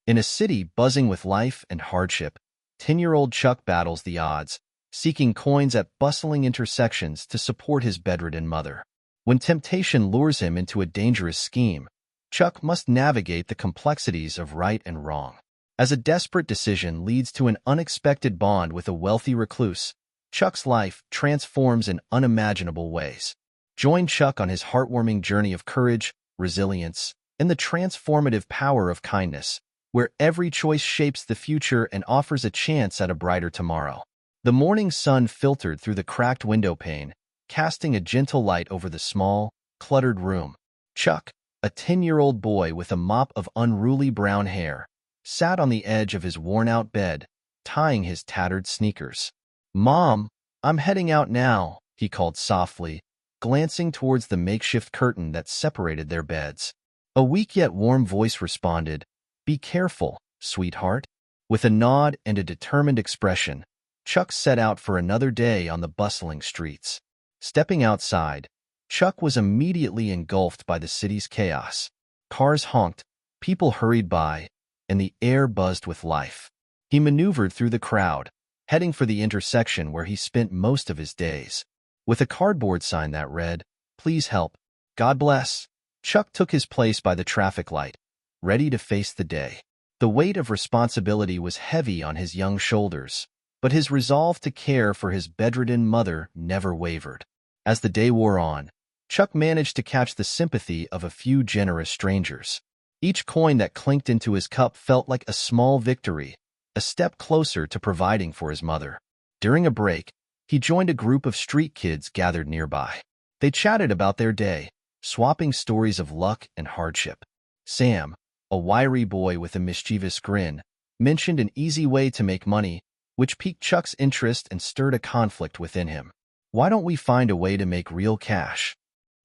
In a city buzzing with life and hardship, 10-year-old Chuck battles the odds, seeking coins at bustling intersections to support his bedridden mother. When temptation lures him into a dangerous scheme, Chuck must navigate the complexities of right and wrong. As a desperate decision leads to an unexpected bond with a wealthy recluse, Chuck's life transforms in unimaginable ways. Join Chuck on his heartwarming journey of courage, resilience, and the transformative power of kindness, where every choice shapes the future and offers a chance at a brighter tomorrow. The morning sun filtered through the cracked window pane, casting a gentle light over the small, cluttered room. Chuck, a 10-year-old boy with a mop of unruly brown hair, sat on the edge of his worn-out bed, tying his tattered sneakers. "Mom, I'm heading out now," he called softly, glancing towards the makeshift curtain that separated their beds. A weak yet warm voice responded, "Be careful, sweetheart." With a nod and a determined expression, Chuck set out for another day on the bustling streets. Stepping outside, Chuck was immediately engulfed by the city's chaos. Cars honked, people hurried by, and the air buzzed with life. He maneuvered through the crowd, heading for the intersection where he spent most of his days. With a cardboard sign that read, "Please help. God bless," Chuck took his place by the traffic light, ready to face the day. The weight of responsibility was heavy on his young shoulders, but his resolve to care for his bedridden mother never wavered. As the day wore on, Chuck managed to catch the sympathy of a few generous strangers. Each coin that clinked into his cup felt like a small victory, a step closer to providing for his mother. During a break, he joined a group of street kids gathered nearby. They chatted about their day, swapping stories of luck and hardship. Sam, a wiry boy with a mischievous grin, mentioned an easy way to make money, which piqued Chuck's interest and stirred a conflict within him. "Why don't we find a way to make real cash?"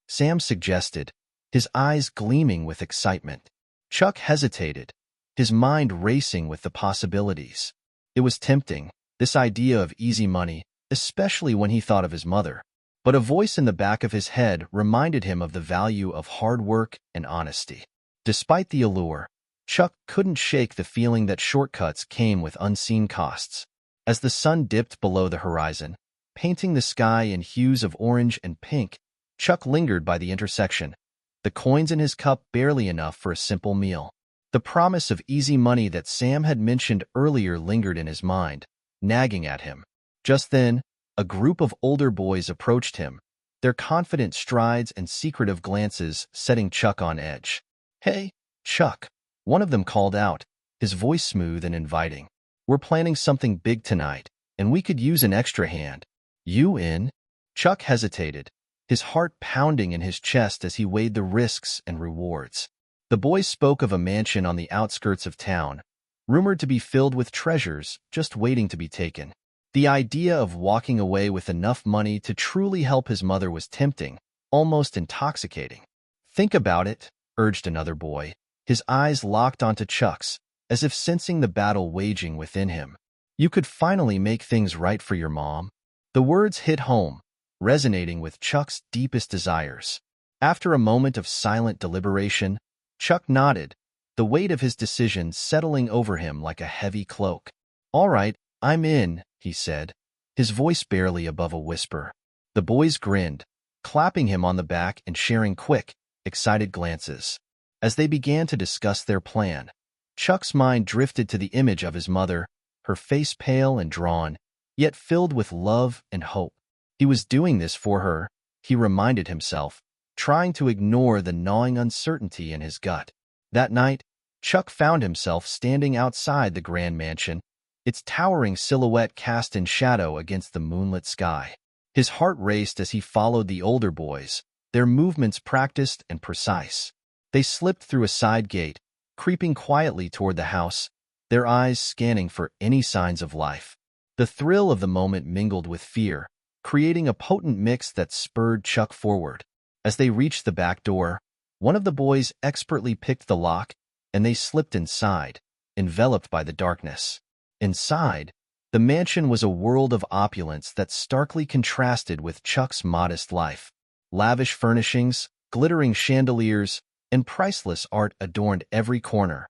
Sam suggested, his eyes gleaming with excitement. Chuck hesitated, his mind racing with the possibilities. It was tempting, this idea of easy money, especially when he thought of his mother. But a voice in the back of his head reminded him of the value of hard work and honesty. Despite the allure, Chuck couldn't shake the feeling that shortcuts came with unseen costs. As the sun dipped below the horizon, painting the sky in hues of orange and pink, Chuck lingered by the intersection, the coins in his cup barely enough for a simple meal. The promise of easy money that Sam had mentioned earlier lingered in his mind, nagging at him. Just then, a group of older boys approached him, their confident strides and secretive glances setting Chuck on edge. "Hey, Chuck," one of them called out, his voice smooth and inviting. "We're planning something big tonight, and we could use an extra hand. You in?" Chuck hesitated, his heart pounding in his chest as he weighed the risks and rewards. The boys spoke of a mansion on the outskirts of town, rumored to be filled with treasures just waiting to be taken. The idea of walking away with enough money to truly help his mother was tempting, almost intoxicating. "Think about it," urged another boy, his eyes locked onto Chuck's, as if sensing the battle waging within him. "You could finally make things right for your mom." The words hit home, resonating with Chuck's deepest desires. After a moment of silent deliberation, Chuck nodded, the weight of his decision settling over him like a heavy cloak. "All right, I'm in," he said, his voice barely above a whisper. The boys grinned, clapping him on the back and sharing quick, excited glances. As they began to discuss their plan, Chuck's mind drifted to the image of his mother, her face pale and drawn, yet filled with love and hope. He was doing this for her, he reminded himself, trying to ignore the gnawing uncertainty in his gut. That night, Chuck found himself standing outside the grand mansion, its towering silhouette cast in shadow against the moonlit sky. His heart raced as he followed the older boys, their movements practiced and precise. They slipped through a side gate, creeping quietly toward the house, their eyes scanning for any signs of life. The thrill of the moment mingled with fear, creating a potent mix that spurred Chuck forward. As they reached the back door, one of the boys expertly picked the lock, and they slipped inside, enveloped by the darkness. Inside, the mansion was a world of opulence that starkly contrasted with Chuck's modest life. Lavish furnishings, glittering chandeliers, and priceless art adorned every corner,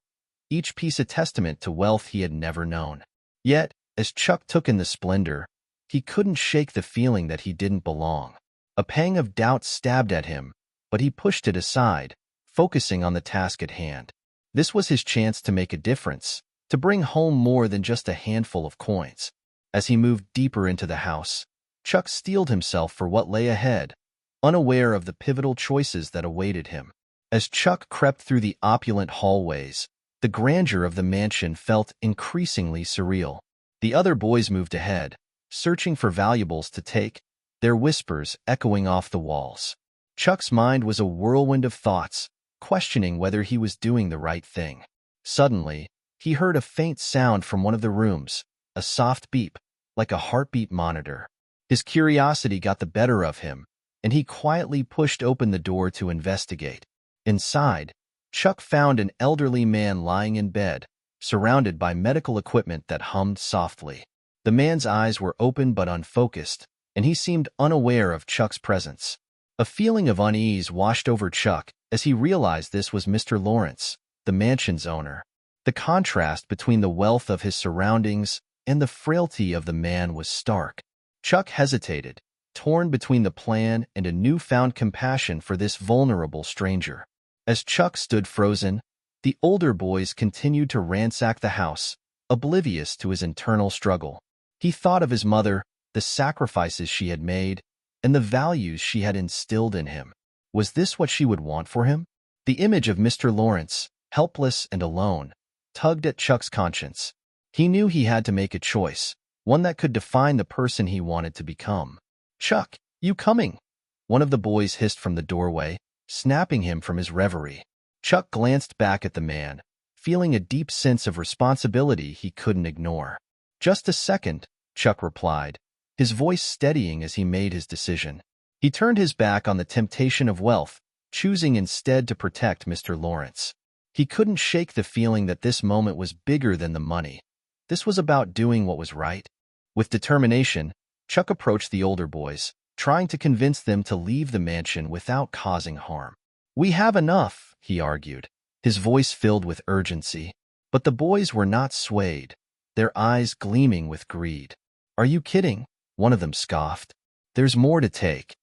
each piece a testament to wealth he had never known. Yet, as Chuck took in the splendor, he couldn't shake the feeling that he didn't belong. A pang of doubt stabbed at him, but he pushed it aside, focusing on the task at hand. This was his chance to make a difference, to bring home more than just a handful of coins. As he moved deeper into the house, Chuck steeled himself for what lay ahead, unaware of the pivotal choices that awaited him. As Chuck crept through the opulent hallways, the grandeur of the mansion felt increasingly surreal. The other boys moved ahead, searching for valuables to take, their whispers echoing off the walls. Chuck's mind was a whirlwind of thoughts, questioning whether he was doing the right thing. Suddenly, he heard a faint sound from one of the rooms, a soft beep, like a heartbeat monitor. His curiosity got the better of him, and he quietly pushed open the door to investigate. Inside, Chuck found an elderly man lying in bed, surrounded by medical equipment that hummed softly. The man's eyes were open but unfocused, and he seemed unaware of Chuck's presence. A feeling of unease washed over Chuck as he realized this was Mr. Lawrence, the mansion's owner. The contrast between the wealth of his surroundings and the frailty of the man was stark. Chuck hesitated, torn between the plan and a newfound compassion for this vulnerable stranger. As Chuck stood frozen, the older boys continued to ransack the house, oblivious to his internal struggle. He thought of his mother, the sacrifices she had made, and the values she had instilled in him. Was this what she would want for him? The image of Mr. Lawrence, helpless and alone, tugged at Chuck's conscience. He knew he had to make a choice, one that could define the person he wanted to become. "Chuck, you coming?" one of the boys hissed from the doorway, snapping him from his reverie. Chuck glanced back at the man, feeling a deep sense of responsibility he couldn't ignore. "Just a second," Chuck replied, his voice steadying as he made his decision. He turned his back on the temptation of wealth, choosing instead to protect Mr. Lawrence. He couldn't shake the feeling that this moment was bigger than the money. This was about doing what was right. With determination, Chuck approached the older boys, trying to convince them to leave the mansion without causing harm. "We have enough," he argued, his voice filled with urgency. But the boys were not swayed, their eyes gleaming with greed. "Are you kidding?" one of them scoffed. "There's more to take."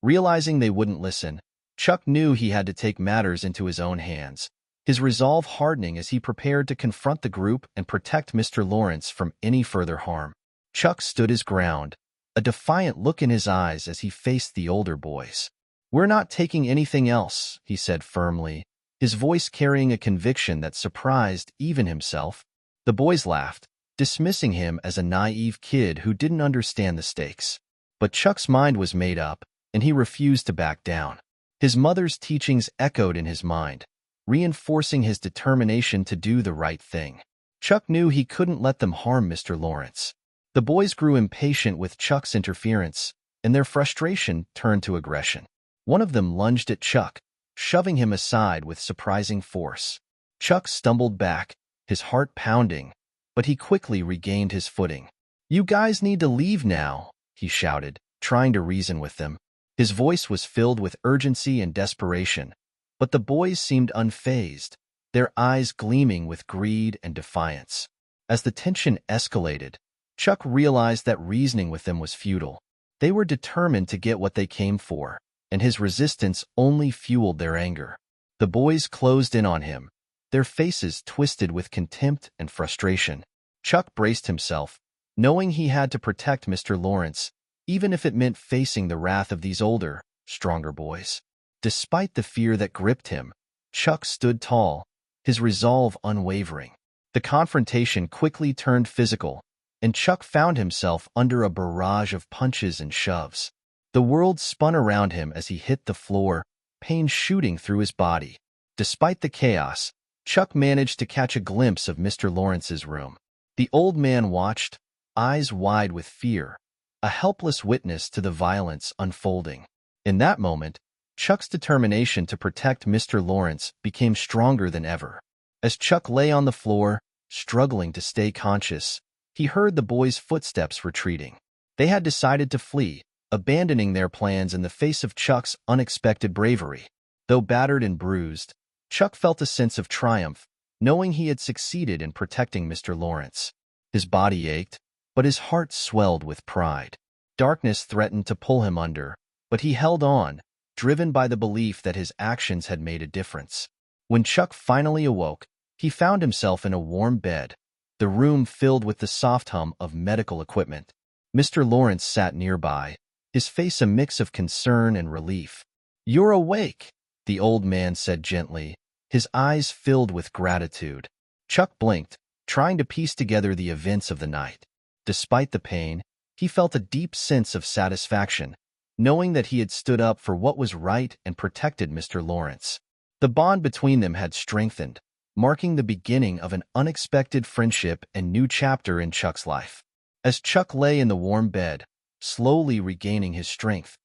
Realizing they wouldn't listen, Chuck knew he had to take matters into his own hands, his resolve hardening as he prepared to confront the group and protect Mr. Lawrence from any further harm. Chuck stood his ground, a defiant look in his eyes as he faced the older boys. "We're not taking anything else," he said firmly, his voice carrying a conviction that surprised even himself. The boys laughed, dismissing him as a naive kid who didn't understand the stakes. But Chuck's mind was made up, and he refused to back down. His mother's teachings echoed in his mind, reinforcing his determination to do the right thing. Chuck knew he couldn't let them harm Mr. Lawrence. The boys grew impatient with Chuck's interference, and their frustration turned to aggression. One of them lunged at Chuck, shoving him aside with surprising force. Chuck stumbled back, his heart pounding, but he quickly regained his footing. "You guys need to leave now," he shouted, trying to reason with them. His voice was filled with urgency and desperation, but the boys seemed unfazed, their eyes gleaming with greed and defiance. As the tension escalated, Chuck realized that reasoning with them was futile. They were determined to get what they came for, and his resistance only fueled their anger. The boys closed in on him, their faces twisted with contempt and frustration. Chuck braced himself, knowing he had to protect Mr. Lawrence, even if it meant facing the wrath of these older, stronger boys. Despite the fear that gripped him, Chuck stood tall, his resolve unwavering. The confrontation quickly turned physical, and Chuck found himself under a barrage of punches and shoves. The world spun around him as he hit the floor, pain shooting through his body. Despite the chaos, Chuck managed to catch a glimpse of Mr. Lawrence's room. The old man watched, eyes wide with fear, a helpless witness to the violence unfolding. In that moment, Chuck's determination to protect Mr. Lawrence became stronger than ever. As Chuck lay on the floor, struggling to stay conscious, he heard the boys' footsteps retreating. They had decided to flee, abandoning their plans in the face of Chuck's unexpected bravery. Though battered and bruised, Chuck felt a sense of triumph, knowing he had succeeded in protecting Mr. Lawrence. His body ached, but his heart swelled with pride. Darkness threatened to pull him under, but he held on, driven by the belief that his actions had made a difference. When Chuck finally awoke, he found himself in a warm bed, the room filled with the soft hum of medical equipment. Mr. Lawrence sat nearby, his face a mix of concern and relief. "You're awake," the old man said gently, his eyes filled with gratitude. Chuck blinked, trying to piece together the events of the night. Despite the pain, he felt a deep sense of satisfaction, knowing that he had stood up for what was right and protected Mr. Lawrence. The bond between them had strengthened, marking the beginning of an unexpected friendship and new chapter in Chuck's life. As Chuck lay in the warm bed, slowly regaining his strength,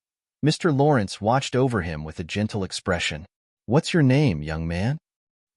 Mr. Lawrence watched over him with a gentle expression. "What's your name, young man?"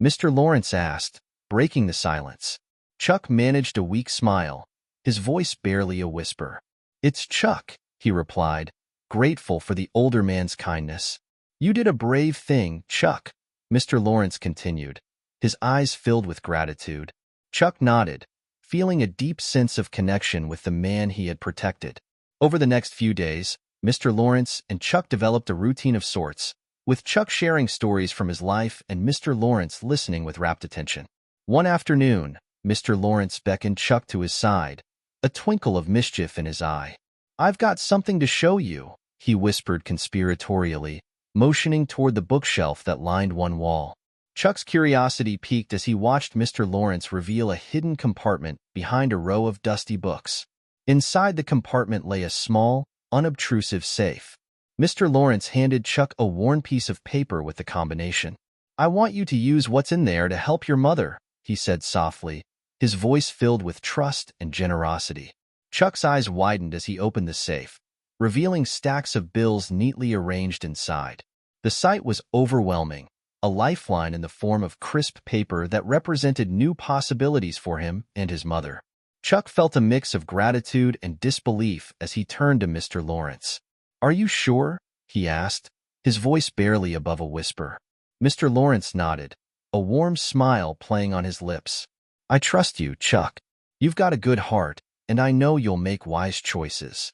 Mr. Lawrence asked, breaking the silence. Chuck managed a weak smile, his voice barely a whisper. "It's Chuck," he replied, grateful for the older man's kindness. "You did a brave thing, Chuck," Mr. Lawrence continued, his eyes filled with gratitude. Chuck nodded, feeling a deep sense of connection with the man he had protected. Over the next few days, Mr. Lawrence and Chuck developed a routine of sorts, with Chuck sharing stories from his life and Mr. Lawrence listening with rapt attention. One afternoon, Mr. Lawrence beckoned Chuck to his side, a twinkle of mischief in his eye. "I've got something to show you," he whispered conspiratorially, motioning toward the bookshelf that lined one wall. Chuck's curiosity piqued as he watched Mr. Lawrence reveal a hidden compartment behind a row of dusty books. Inside the compartment lay a small, unobtrusive safe. Mr. Lawrence handed Chuck a worn piece of paper with the combination. "I want you to use what's in there to help your mother," he said softly, his voice filled with trust and generosity. Chuck's eyes widened as he opened the safe, revealing stacks of bills neatly arranged inside. The sight was overwhelming, a lifeline in the form of crisp paper that represented new possibilities for him and his mother. Chuck felt a mix of gratitude and disbelief as he turned to Mr. Lawrence. "Are you sure?" he asked, his voice barely above a whisper. Mr. Lawrence nodded, a warm smile playing on his lips. "I trust you, Chuck. You've got a good heart, and I know you'll make wise choices."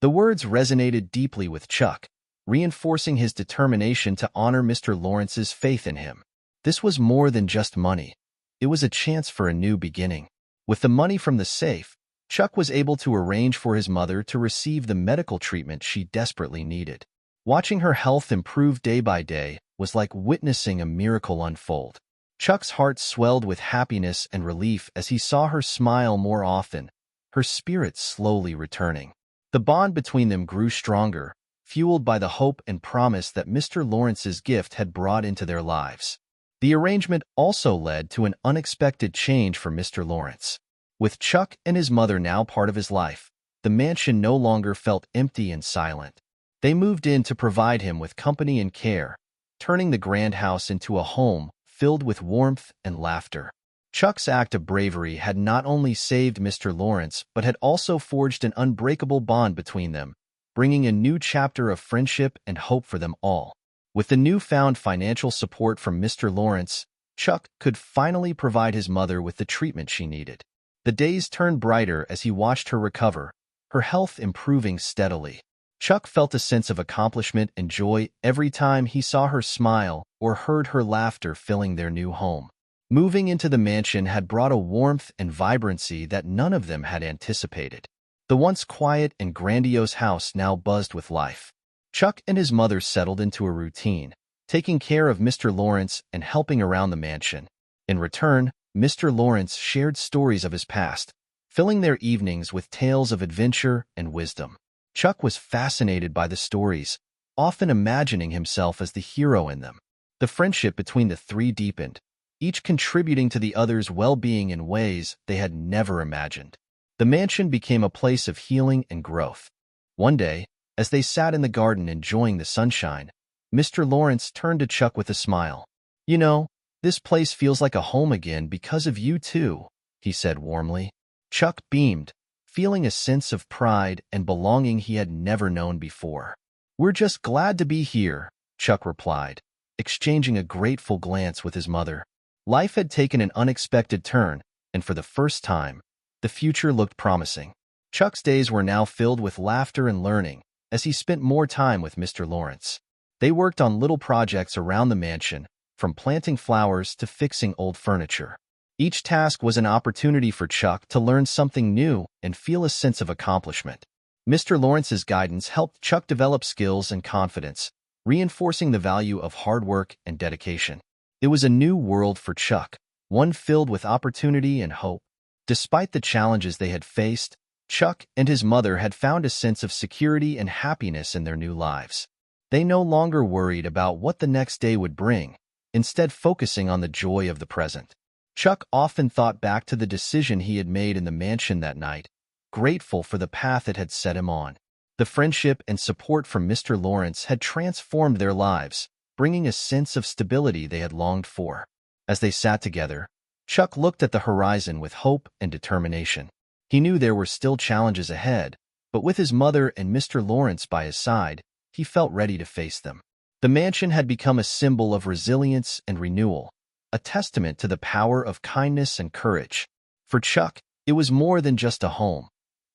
The words resonated deeply with Chuck, reinforcing his determination to honor Mr. Lawrence's faith in him. This was more than just money. It was a chance for a new beginning. With the money from the safe, Chuck was able to arrange for his mother to receive the medical treatment she desperately needed. Watching her health improve day by day was like witnessing a miracle unfold. Chuck's heart swelled with happiness and relief as he saw her smile more often, her spirit slowly returning. The bond between them grew stronger, fueled by the hope and promise that Mr. Lawrence's gift had brought into their lives. The arrangement also led to an unexpected change for Mr. Lawrence. With Chuck and his mother now part of his life, the mansion no longer felt empty and silent. They moved in to provide him with company and care, turning the grand house into a home filled with warmth and laughter. Chuck's act of bravery had not only saved Mr. Lawrence but had also forged an unbreakable bond between them, bringing a new chapter of friendship and hope for them all. With the newfound financial support from Mr. Lawrence, Chuck could finally provide his mother with the treatment she needed. The days turned brighter as he watched her recover, her health improving steadily. Chuck felt a sense of accomplishment and joy every time he saw her smile or heard her laughter filling their new home. Moving into the mansion had brought a warmth and vibrancy that none of them had anticipated. The once quiet and grandiose house now buzzed with life. Chuck and his mother settled into a routine, taking care of Mr. Lawrence and helping around the mansion. In return, Mr. Lawrence shared stories of his past, filling their evenings with tales of adventure and wisdom. Chuck was fascinated by the stories, often imagining himself as the hero in them. The friendship between the three deepened, each contributing to the other's well-being in ways they had never imagined. The mansion became a place of healing and growth. One day, as they sat in the garden enjoying the sunshine, Mr. Lawrence turned to Chuck with a smile. "You know, this place feels like a home again because of you too," he said warmly. Chuck beamed, feeling a sense of pride and belonging he had never known before. "We're just glad to be here," Chuck replied, exchanging a grateful glance with his mother. Life had taken an unexpected turn, and for the first time, the future looked promising. Chuck's days were now filled with laughter and learning, as he spent more time with Mr. Lawrence. They worked on little projects around the mansion, from planting flowers to fixing old furniture. Each task was an opportunity for Chuck to learn something new and feel a sense of accomplishment. Mr. Lawrence's guidance helped Chuck develop skills and confidence, reinforcing the value of hard work and dedication. It was a new world for Chuck, one filled with opportunity and hope. Despite the challenges they had faced, Chuck and his mother had found a sense of security and happiness in their new lives. They no longer worried about what the next day would bring, instead focusing on the joy of the present. Chuck often thought back to the decision he had made in the mansion that night, grateful for the path it had set him on. The friendship and support from Mr. Lawrence had transformed their lives, bringing a sense of stability they had longed for. As they sat together, Chuck looked at the horizon with hope and determination. He knew there were still challenges ahead, but with his mother and Mr. Lawrence by his side, he felt ready to face them. The mansion had become a symbol of resilience and renewal, a testament to the power of kindness and courage. For Chuck, it was more than just a home.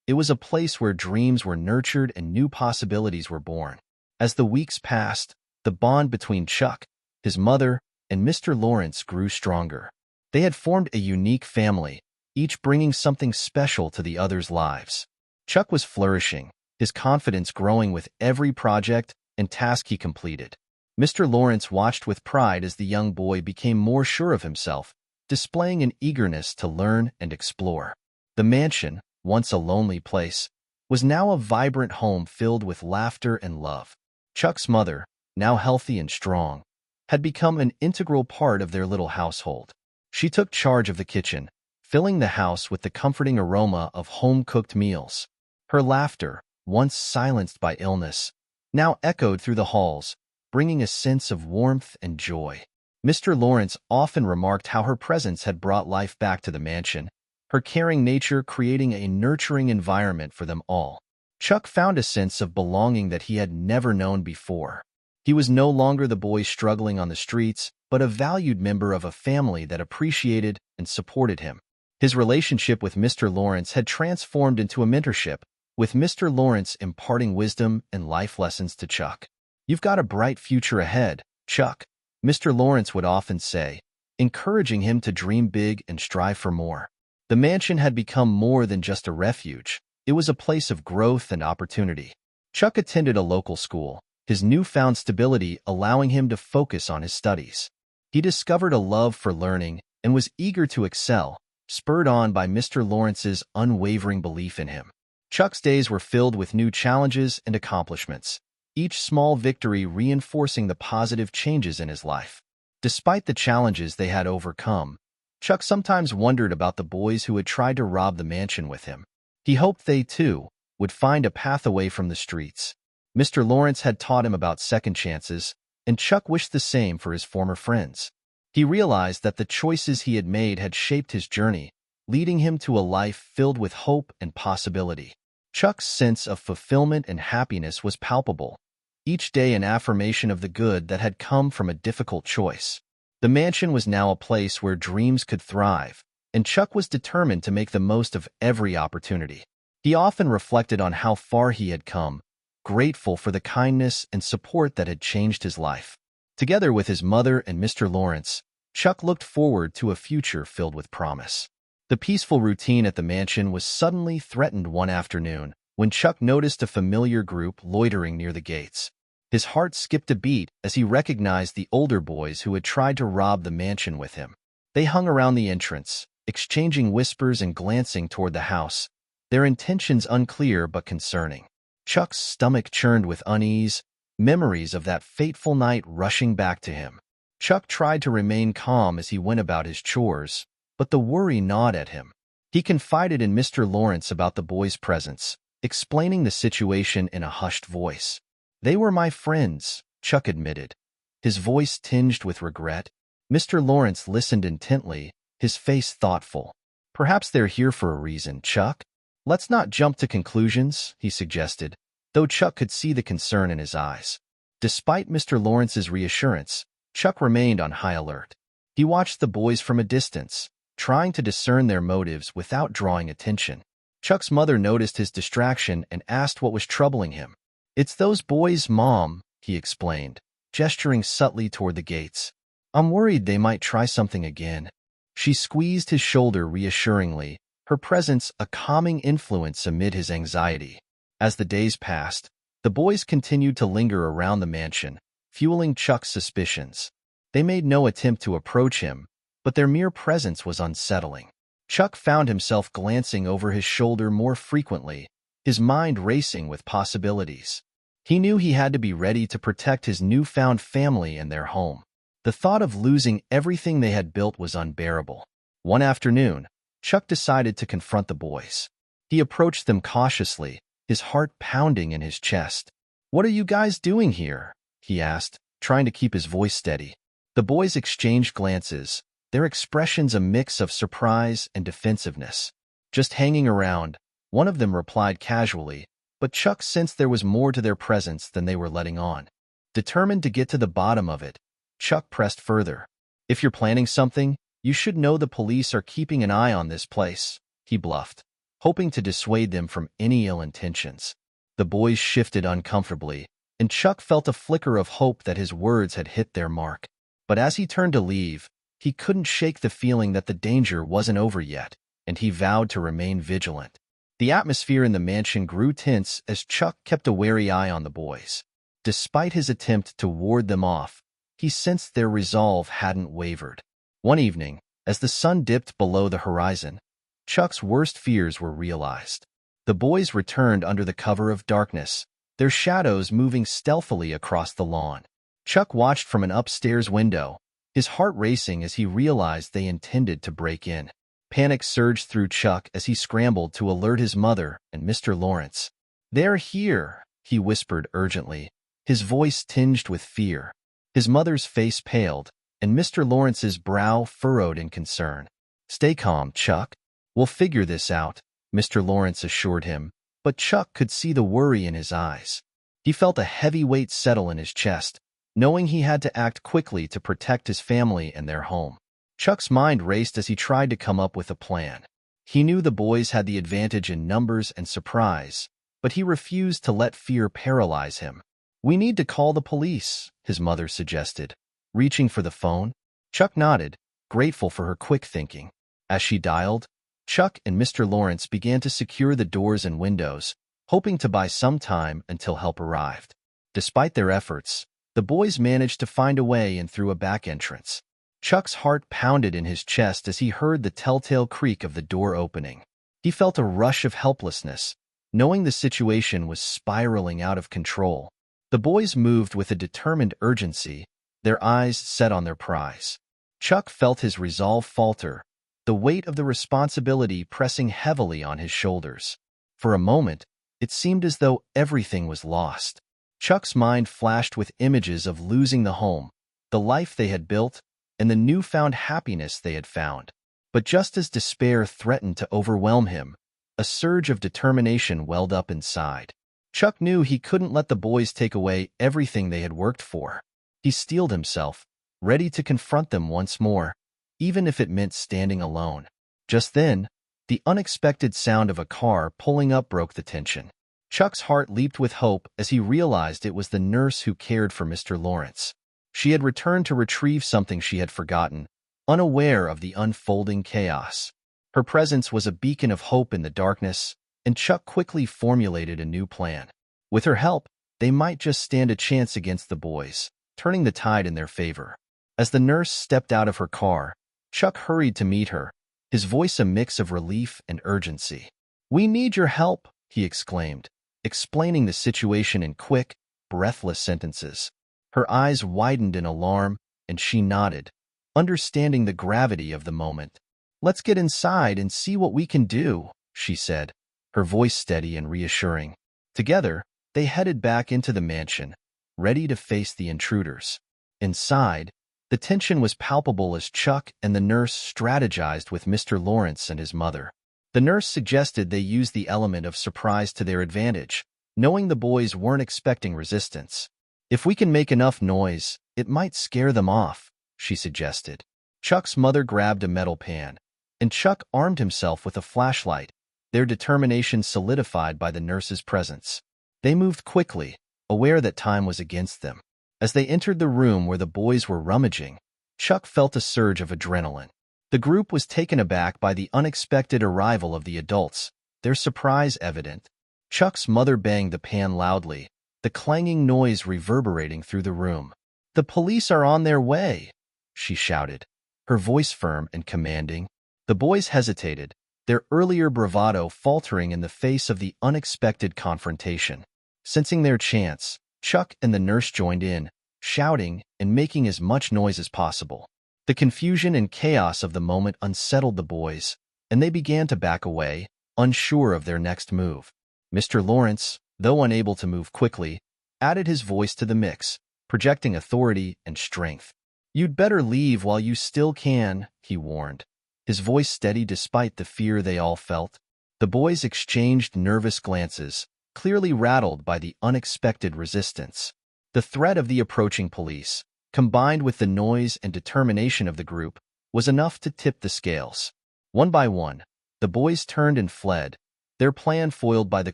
It was a place where dreams were nurtured and new possibilities were born. As the weeks passed, the bond between Chuck, his mother, and Mr. Lawrence grew stronger. They had formed a unique family, each bringing something special to the other's lives. Chuck was flourishing, his confidence growing with every project and task he completed. Mr. Lawrence watched with pride as the young boy became more sure of himself, displaying an eagerness to learn and explore. The mansion, once a lonely place, was now a vibrant home filled with laughter and love. Chuck's mother, now healthy and strong, had become an integral part of their little household. She took charge of the kitchen, filling the house with the comforting aroma of home-cooked meals. Her laughter, once silenced by illness, now echoed through the halls, bringing a sense of warmth and joy. Mr. Lawrence often remarked how her presence had brought life back to the mansion, her caring nature creating a nurturing environment for them all. Chuck found a sense of belonging that he had never known before. He was no longer the boy struggling on the streets, but a valued member of a family that appreciated and supported him. His relationship with Mr. Lawrence had transformed into a mentorship, with Mr. Lawrence imparting wisdom and life lessons to Chuck. "You've got a bright future ahead, Chuck," Mr. Lawrence would often say, encouraging him to dream big and strive for more. The mansion had become more than just a refuge. It was a place of growth and opportunity. Chuck attended a local school, his newfound stability allowing him to focus on his studies. He discovered a love for learning and was eager to excel, spurred on by Mr. Lawrence's unwavering belief in him. Chuck's days were filled with new challenges and accomplishments, each small victory reinforcing the positive changes in his life. Despite the challenges they had overcome, Chuck sometimes wondered about the boys who had tried to rob the mansion with him. He hoped they, too, would find a path away from the streets. Mr. Lawrence had taught him about second chances, and Chuck wished the same for his former friends. He realized that the choices he had made had shaped his journey, leading him to a life filled with hope and possibility. Chuck's sense of fulfillment and happiness was palpable, each day an affirmation of the good that had come from a difficult choice. The mansion was now a place where dreams could thrive, and Chuck was determined to make the most of every opportunity. He often reflected on how far he had come, grateful for the kindness and support that had changed his life. Together with his mother and Mr. Lawrence, Chuck looked forward to a future filled with promise. The peaceful routine at the mansion was suddenly threatened one afternoon when Chuck noticed a familiar group loitering near the gates. His heart skipped a beat as he recognized the older boys who had tried to rob the mansion with him. They hung around the entrance, exchanging whispers and glancing toward the house, their intentions unclear but concerning. Chuck's stomach churned with unease, memories of that fateful night rushing back to him. Chuck tried to remain calm as he went about his chores, but the worry gnawed at him. He confided in Mr. Lawrence about the boys' presence, explaining the situation in a hushed voice. "They were my friends," Chuck admitted, his voice tinged with regret. Mr. Lawrence listened intently, his face thoughtful. "Perhaps they're here for a reason, Chuck. Let's not jump to conclusions," he suggested, though Chuck could see the concern in his eyes. Despite Mr. Lawrence's reassurance, Chuck remained on high alert. He watched the boys from a distance, trying to discern their motives without drawing attention. Chuck's mother noticed his distraction and asked what was troubling him. "It's those boys, Mom," he explained, gesturing subtly toward the gates. "I'm worried they might try something again." She squeezed his shoulder reassuringly, her presence a calming influence amid his anxiety. As the days passed, the boys continued to linger around the mansion, fueling Chuck's suspicions. They made no attempt to approach him, but their mere presence was unsettling. Chuck found himself glancing over his shoulder more frequently, his mind racing with possibilities. He knew he had to be ready to protect his newfound family and their home. The thought of losing everything they had built was unbearable. One afternoon, Chuck decided to confront the boys. He approached them cautiously, his heart pounding in his chest. "What are you guys doing here?" he asked, trying to keep his voice steady. The boys exchanged glances, their expressions a mix of surprise and defensiveness. "Just hanging around," one of them replied casually, but Chuck sensed there was more to their presence than they were letting on. Determined to get to the bottom of it, Chuck pressed further. "If you're planning something, you should know the police are keeping an eye on this place," he bluffed, hoping to dissuade them from any ill intentions. The boys shifted uncomfortably, and Chuck felt a flicker of hope that his words had hit their mark. But as he turned to leave, he couldn't shake the feeling that the danger wasn't over yet, and he vowed to remain vigilant. The atmosphere in the mansion grew tense as Chuck kept a wary eye on the boys. Despite his attempt to ward them off, he sensed their resolve hadn't wavered. One evening, as the sun dipped below the horizon, Chuck's worst fears were realized. The boys returned under the cover of darkness, their shadows moving stealthily across the lawn. Chuck watched from an upstairs window, his heart racing as he realized they intended to break in. Panic surged through Chuck as he scrambled to alert his mother and Mr. Lawrence. "They're here," he whispered urgently, his voice tinged with fear. His mother's face paled, and Mr. Lawrence's brow furrowed in concern. "Stay calm, Chuck. We'll figure this out," Mr. Lawrence assured him, but Chuck could see the worry in his eyes. He felt a heavy weight settle in his chest, knowing he had to act quickly to protect his family and their home. Chuck's mind raced as he tried to come up with a plan. He knew the boys had the advantage in numbers and surprise, but he refused to let fear paralyze him. "We need to call the police," his mother suggested, reaching for the phone. Chuck nodded, grateful for her quick thinking. As she dialed, Chuck and Mr. Lawrence began to secure the doors and windows, hoping to buy some time until help arrived. Despite their efforts, the boys managed to find a way in through a back entrance. Chuck's heart pounded in his chest as he heard the telltale creak of the door opening. He felt a rush of helplessness, knowing the situation was spiraling out of control. The boys moved with a determined urgency, their eyes set on their prize. Chuck felt his resolve falter, the weight of the responsibility pressing heavily on his shoulders. For a moment, it seemed as though everything was lost. Chuck's mind flashed with images of losing the home, the life they had built, and the newfound happiness they had found. But just as despair threatened to overwhelm him, a surge of determination welled up inside. Chuck knew he couldn't let the boys take away everything they had worked for. He steeled himself, ready to confront them once more, even if it meant standing alone. Just then, the unexpected sound of a car pulling up broke the tension. Chuck's heart leaped with hope as he realized it was the nurse who cared for Mr. Lawrence. She had returned to retrieve something she had forgotten, unaware of the unfolding chaos. Her presence was a beacon of hope in the darkness, and Chuck quickly formulated a new plan. With her help, they might just stand a chance against the boys, turning the tide in their favor. As the nurse stepped out of her car, Chuck hurried to meet her, his voice a mix of relief and urgency. "We need your help," he exclaimed, explaining the situation in quick, breathless sentences. Her eyes widened in alarm, and she nodded, understanding the gravity of the moment. "Let's get inside and see what we can do," she said, her voice steady and reassuring. Together, they headed back into the mansion, ready to face the intruders. Inside, the tension was palpable as Chuck and the nurse strategized with Mr. Lawrence and his mother. The nurse suggested they use the element of surprise to their advantage, knowing the boys weren't expecting resistance. "If we can make enough noise, it might scare them off," she suggested. Chuck's mother grabbed a metal pan, and Chuck armed himself with a flashlight, their determination solidified by the nurse's presence. They moved quickly, aware that time was against them. As they entered the room where the boys were rummaging, Chuck felt a surge of adrenaline. The group was taken aback by the unexpected arrival of the adults, their surprise evident. Chuck's mother banged the pan loudly, the clanging noise reverberating through the room. "The police are on their way," she shouted, her voice firm and commanding. The boys hesitated, their earlier bravado faltering in the face of the unexpected confrontation. Sensing their chance, Chuck and the nurse joined in, shouting and making as much noise as possible. The confusion and chaos of the moment unsettled the boys, and they began to back away, unsure of their next move. Mr. Lawrence, though unable to move quickly, added his voice to the mix, projecting authority and strength. "You'd better leave while you still can," he warned, his voice steady despite the fear they all felt. The boys exchanged nervous glances, clearly rattled by the unexpected resistance. The threat of the approaching police, combined with the noise and determination of the group, was enough to tip the scales. One by one, the boys turned and fled, their plan foiled by the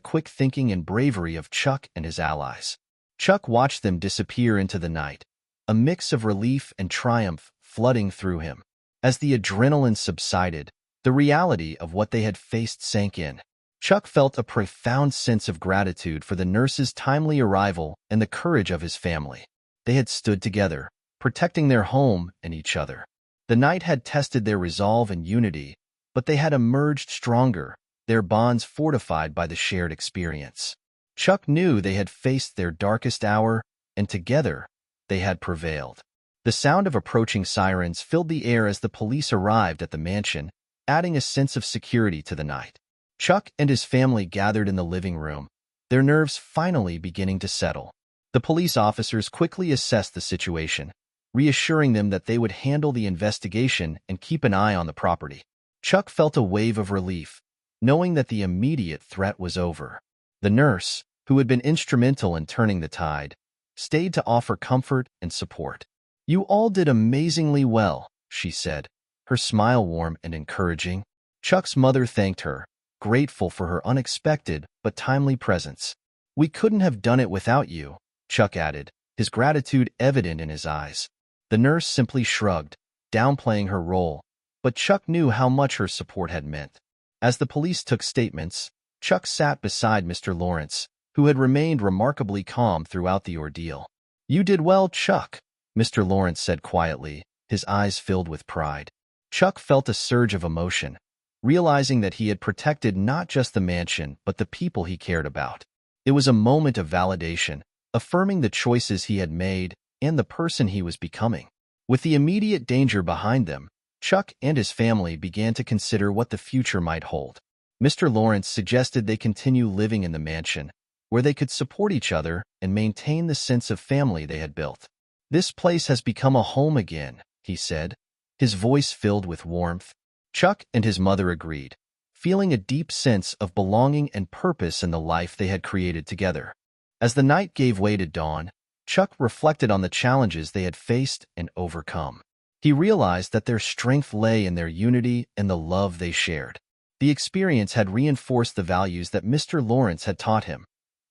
quick thinking and bravery of Chuck and his allies. Chuck watched them disappear into the night, a mix of relief and triumph flooding through him. As the adrenaline subsided, the reality of what they had faced sank in. Chuck felt a profound sense of gratitude for the nurse's timely arrival and the courage of his family. They had stood together, protecting their home and each other. The night had tested their resolve and unity, but they had emerged stronger, their bonds fortified by the shared experience. Chuck knew they had faced their darkest hour, and together, they had prevailed. The sound of approaching sirens filled the air as the police arrived at the mansion, adding a sense of security to the night. Chuck and his family gathered in the living room, their nerves finally beginning to settle. The police officers quickly assessed the situation, reassuring them that they would handle the investigation and keep an eye on the property. Chuck felt a wave of relief, knowing that the immediate threat was over. The nurse, who had been instrumental in turning the tide, stayed to offer comfort and support. "You all did amazingly well," she said, her smile warm and encouraging. Chuck's mother thanked her, grateful for her unexpected but timely presence. "We couldn't have done it without you," Chuck added, his gratitude evident in his eyes. The nurse simply shrugged, downplaying her role, but Chuck knew how much her support had meant. As the police took statements, Chuck sat beside Mr. Lawrence, who had remained remarkably calm throughout the ordeal. "You did well, Chuck," Mr. Lawrence said quietly, his eyes filled with pride. Chuck felt a surge of emotion, realizing that he had protected not just the mansion but the people he cared about. It was a moment of validation, affirming the choices he had made and the person he was becoming. With the immediate danger behind them, Chuck and his family began to consider what the future might hold. Mr. Lawrence suggested they continue living in the mansion, where they could support each other and maintain the sense of family they had built. "This place has become a home again," he said, his voice filled with warmth. Chuck and his mother agreed, feeling a deep sense of belonging and purpose in the life they had created together. As the night gave way to dawn, Chuck reflected on the challenges they had faced and overcome. He realized that their strength lay in their unity and the love they shared. The experience had reinforced the values that Mr. Lawrence had taught him,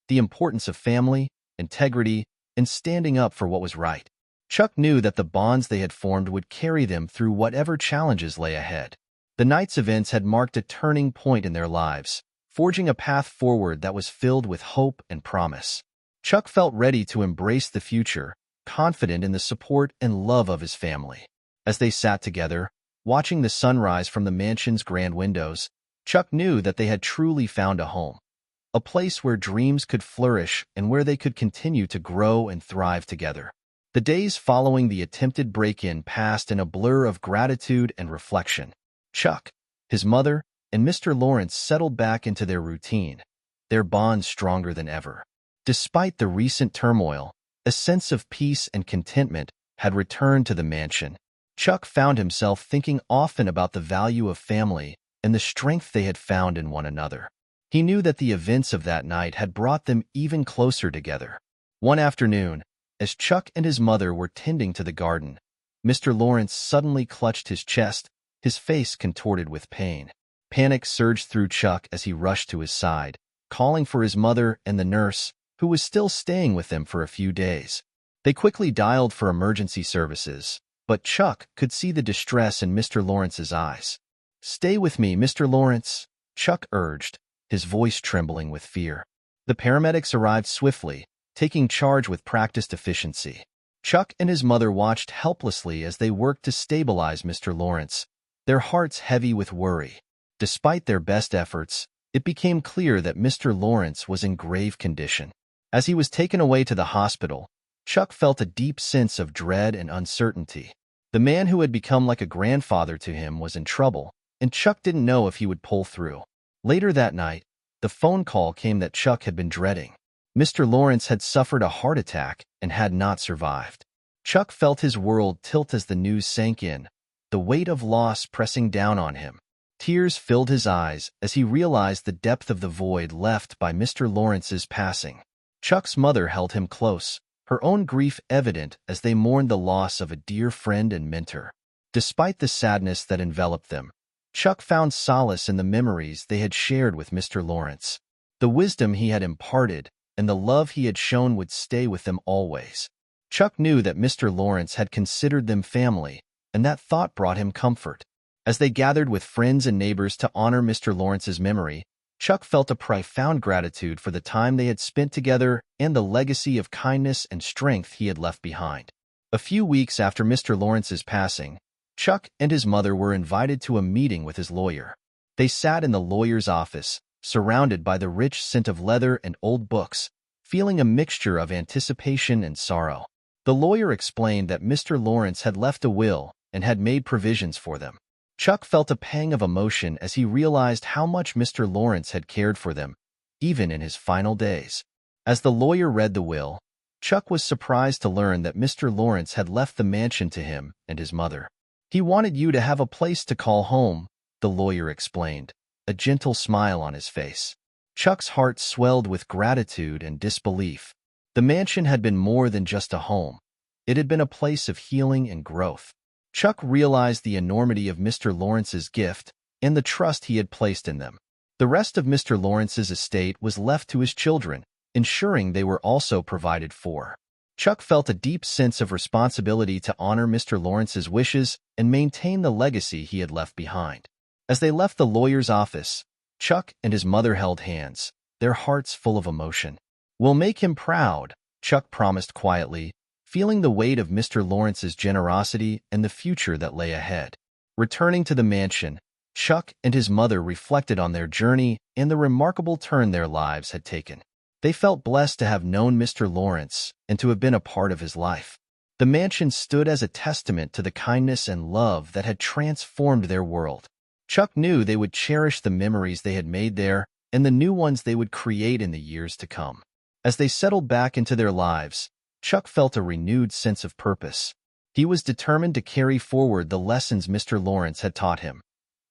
the importance of family, integrity, and standing up for what was right. Chuck knew that the bonds they had formed would carry them through whatever challenges lay ahead. The night's events had marked a turning point in their lives, forging a path forward that was filled with hope and promise. Chuck felt ready to embrace the future, confident in the support and love of his family. As they sat together, watching the sunrise from the mansion's grand windows, Chuck knew that they had truly found a home, a place where dreams could flourish and where they could continue to grow and thrive together. The days following the attempted break-in passed in a blur of gratitude and reflection. Chuck, his mother, and Mr. Lawrence settled back into their routine, their bond stronger than ever. Despite the recent turmoil, a sense of peace and contentment had returned to the mansion. Chuck found himself thinking often about the value of family and the strength they had found in one another. He knew that the events of that night had brought them even closer together. One afternoon, as Chuck and his mother were tending to the garden, Mr. Lawrence suddenly clutched his chest, his face contorted with pain. Panic surged through Chuck as he rushed to his side, calling for his mother and the nurse, who was still staying with them for a few days. They quickly dialed for emergency services, but Chuck could see the distress in Mr. Lawrence's eyes. "Stay with me, Mr. Lawrence," Chuck urged, his voice trembling with fear. The paramedics arrived swiftly, taking charge with practiced efficiency. Chuck and his mother watched helplessly as they worked to stabilize Mr. Lawrence, their hearts heavy with worry. Despite their best efforts, it became clear that Mr. Lawrence was in grave condition. As he was taken away to the hospital, Chuck felt a deep sense of dread and uncertainty. The man who had become like a grandfather to him was in trouble, and Chuck didn't know if he would pull through. Later that night, the phone call came that Chuck had been dreading. Mr. Lawrence had suffered a heart attack and had not survived. Chuck felt his world tilt as the news sank in, the weight of loss pressing down on him. Tears filled his eyes as he realized the depth of the void left by Mr. Lawrence's passing. Chuck's mother held him close, her own grief evident as they mourned the loss of a dear friend and mentor. Despite the sadness that enveloped them, Chuck found solace in the memories they had shared with Mr. Lawrence. The wisdom he had imparted and the love he had shown would stay with them always. Chuck knew that Mr. Lawrence had considered them family, and that thought brought him comfort. As they gathered with friends and neighbors to honor Mr. Lawrence's memory, Chuck felt a profound gratitude for the time they had spent together and the legacy of kindness and strength he had left behind. A few weeks after Mr. Lawrence's passing, Chuck and his mother were invited to a meeting with his lawyer. They sat in the lawyer's office, surrounded by the rich scent of leather and old books, feeling a mixture of anticipation and sorrow. The lawyer explained that Mr. Lawrence had left a will and had made provisions for them. Chuck felt a pang of emotion as he realized how much Mr. Lawrence had cared for them, even in his final days. As the lawyer read the will, Chuck was surprised to learn that Mr. Lawrence had left the mansion to him and his mother. "He wanted you to have a place to call home," the lawyer explained, a gentle smile on his face. Chuck's heart swelled with gratitude and disbelief. The mansion had been more than just a home. It had been a place of healing and growth. Chuck realized the enormity of Mr. Lawrence's gift and the trust he had placed in them. The rest of Mr. Lawrence's estate was left to his children, ensuring they were also provided for. Chuck felt a deep sense of responsibility to honor Mr. Lawrence's wishes and maintain the legacy he had left behind. As they left the lawyer's office, Chuck and his mother held hands, their hearts full of emotion. "We'll make him proud," Chuck promised quietly, feeling the weight of Mr. Lawrence's generosity and the future that lay ahead. Returning to the mansion, Chuck and his mother reflected on their journey and the remarkable turn their lives had taken. They felt blessed to have known Mr. Lawrence and to have been a part of his life. The mansion stood as a testament to the kindness and love that had transformed their world. Chuck knew they would cherish the memories they had made there and the new ones they would create in the years to come. As they settled back into their lives, Chuck felt a renewed sense of purpose. He was determined to carry forward the lessons Mr. Lawrence had taught him,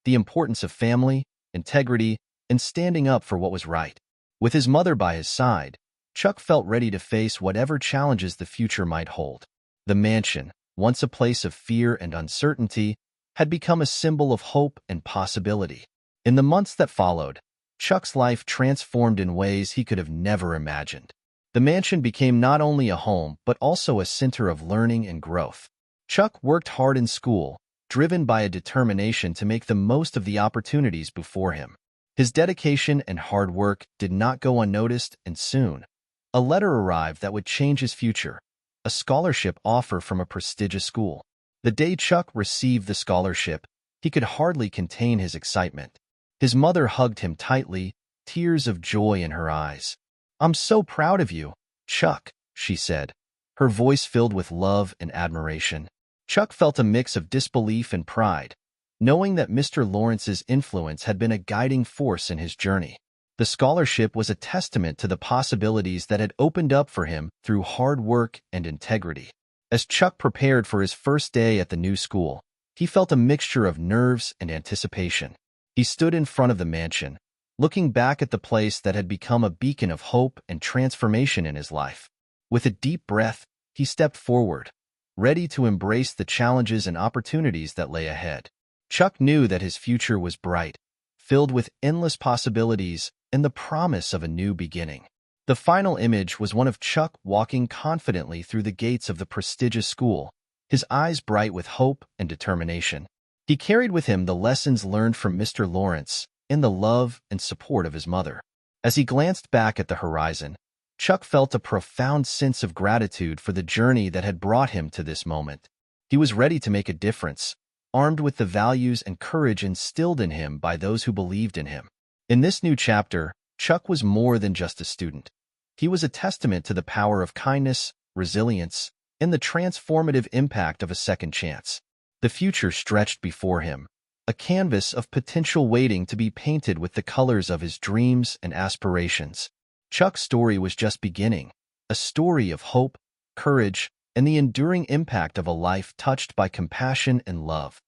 the importance of family, integrity, and standing up for what was right. With his mother by his side, Chuck felt ready to face whatever challenges the future might hold. The mansion, once a place of fear and uncertainty, had become a symbol of hope and possibility. In the months that followed, Chuck's life transformed in ways he could have never imagined. The mansion became not only a home but also a center of learning and growth. Chuck worked hard in school, driven by a determination to make the most of the opportunities before him. His dedication and hard work did not go unnoticed, and soon, a letter arrived that would change his future, a scholarship offer from a prestigious school. The day Chuck received the scholarship, he could hardly contain his excitement. His mother hugged him tightly, tears of joy in her eyes. "I'm so proud of you, Chuck," she said, her voice filled with love and admiration. Chuck felt a mix of disbelief and pride, knowing that Mr. Lawrence's influence had been a guiding force in his journey. The scholarship was a testament to the possibilities that had opened up for him through hard work and integrity. As Chuck prepared for his first day at the new school, he felt a mixture of nerves and anticipation. He stood in front of the mansion, looking back at the place that had become a beacon of hope and transformation in his life. With a deep breath, he stepped forward, ready to embrace the challenges and opportunities that lay ahead. Chuck knew that his future was bright, filled with endless possibilities and the promise of a new beginning. The final image was one of Chuck walking confidently through the gates of the prestigious school, his eyes bright with hope and determination. He carried with him the lessons learned from Mr. Lawrence and the love and support of his mother. As he glanced back at the horizon, Chuck felt a profound sense of gratitude for the journey that had brought him to this moment. He was ready to make a difference, armed with the values and courage instilled in him by those who believed in him. In this new chapter, Chuck was more than just a student. He was a testament to the power of kindness, resilience, and the transformative impact of a second chance. The future stretched before him, a canvas of potential waiting to be painted with the colors of his dreams and aspirations. Chuck's story was just beginning, a story of hope, courage, and the enduring impact of a life touched by compassion and love.